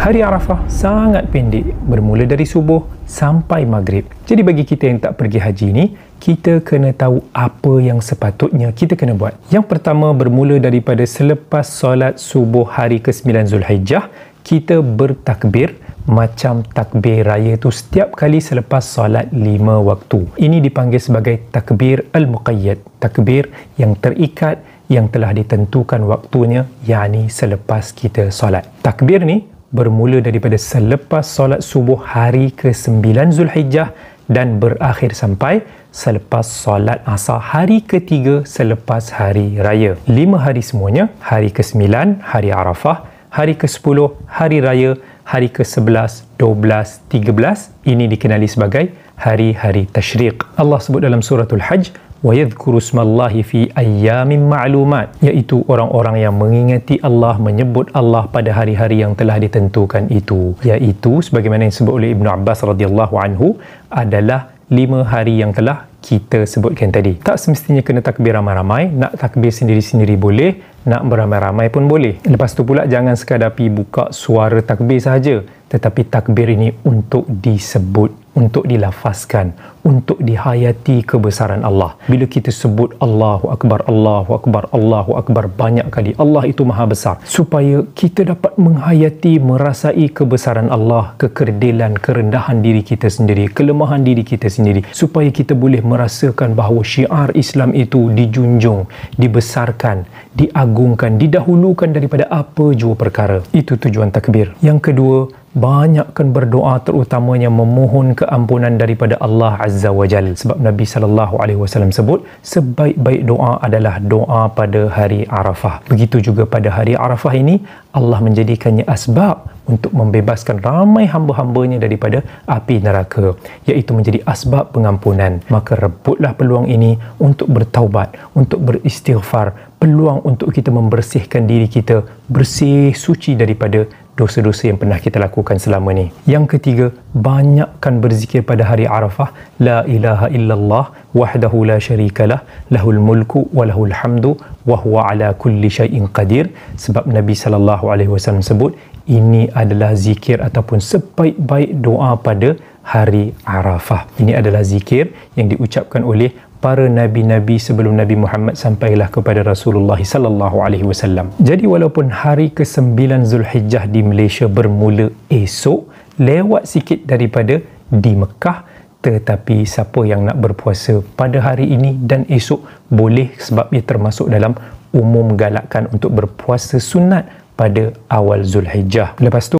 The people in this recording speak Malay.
Hari Arafah sangat pendek, bermula dari subuh sampai maghrib. Jadi bagi kita yang tak pergi haji ni, kita kena tahu apa yang sepatutnya kita kena buat. Yang pertama, bermula daripada selepas solat subuh hari ke-9 Zulhijjah, kita bertakbir macam takbir raya tu setiap kali selepas solat 5 waktu. Ini dipanggil sebagai takbir al-muqayyad, takbir yang terikat, yang telah ditentukan waktunya, yakni selepas kita solat. Takbir ni bermula daripada selepas solat subuh hari ke-9 Zulhijjah dan berakhir sampai selepas solat asar hari ke-3 selepas hari raya. 5 hari semuanya, hari ke-9 hari Arafah, hari ke-10 hari raya, hari ke-11, 12, 13 ini dikenali sebagai hari-hari tasyriq. Allah sebut dalam suratul Hajj, وَيَذْكُرُ اسْمَ اللَّهِ فِي أَيَّامٍ مَعْلُومَاتٍ, iaitu orang-orang yang mengingati Allah, menyebut Allah pada hari-hari yang telah ditentukan itu, iaitu sebagaimana yang disebut oleh Ibnu Abbas radhiyallahu anhu adalah 5 hari yang telah kita sebutkan tadi. Tak semestinya kena takbir ramai-ramai, nak takbir sendiri-sendiri boleh, nak beramai-ramai pun boleh. Lepas tu pula jangan sekadar pergi buka suara takbir sahaja, tetapi takbir ini untuk disebut, untuk dilafazkan, untuk dihayati kebesaran Allah. Bila kita sebut Allahu Akbar, Allahu Akbar, Allahu Akbar banyak kali, Allah itu maha besar, supaya kita dapat menghayati, merasai kebesaran Allah, kekerdilan, kerendahan diri kita sendiri, kelemahan diri kita sendiri, supaya kita boleh merasakan bahawa syiar Islam itu dijunjung, dibesarkan, diagungkan, didahulukan daripada apa jua perkara. Itu tujuan takbir. Yang kedua, banyakkan berdoa, terutamanya memohon keampunan daripada Allah Azza wa Jal. Sebab Nabi SAW sebut, sebaik-baik doa adalah doa pada hari Arafah. Begitu juga pada hari Arafah ini, Allah menjadikannya asbab untuk membebaskan ramai hamba-hambanya daripada api neraka, iaitu menjadi asbab pengampunan. Maka rebutlah peluang ini untuk bertaubat, untuk beristighfar, peluang untuk kita membersihkan diri kita, bersih, suci daripada dosa-dosa yang pernah kita lakukan selama ni. Yang ketiga, banyakkan berzikir pada hari Arafah. La ilaha illallah wahdahu la syarikalah, lahul mulku wa lahul hamdu wa huwa ala kulli syai'in qadir. Sebab Nabi SAW sebut, ini adalah zikir ataupun sebaik-baik doa pada hari Arafah. Ini adalah zikir yang diucapkan oleh para nabi-nabi sebelum Nabi Muhammad sampailah kepada Rasulullah sallallahu alaihi wasallam. Jadi walaupun hari ke-9 Zulhijjah di Malaysia bermula esok, lewat sikit daripada di Mekah, tetapi siapa yang nak berpuasa pada hari ini dan esok boleh, sebab ia termasuk dalam umum galakkan untuk berpuasa sunat pada awal Zulhijjah. Lepas tu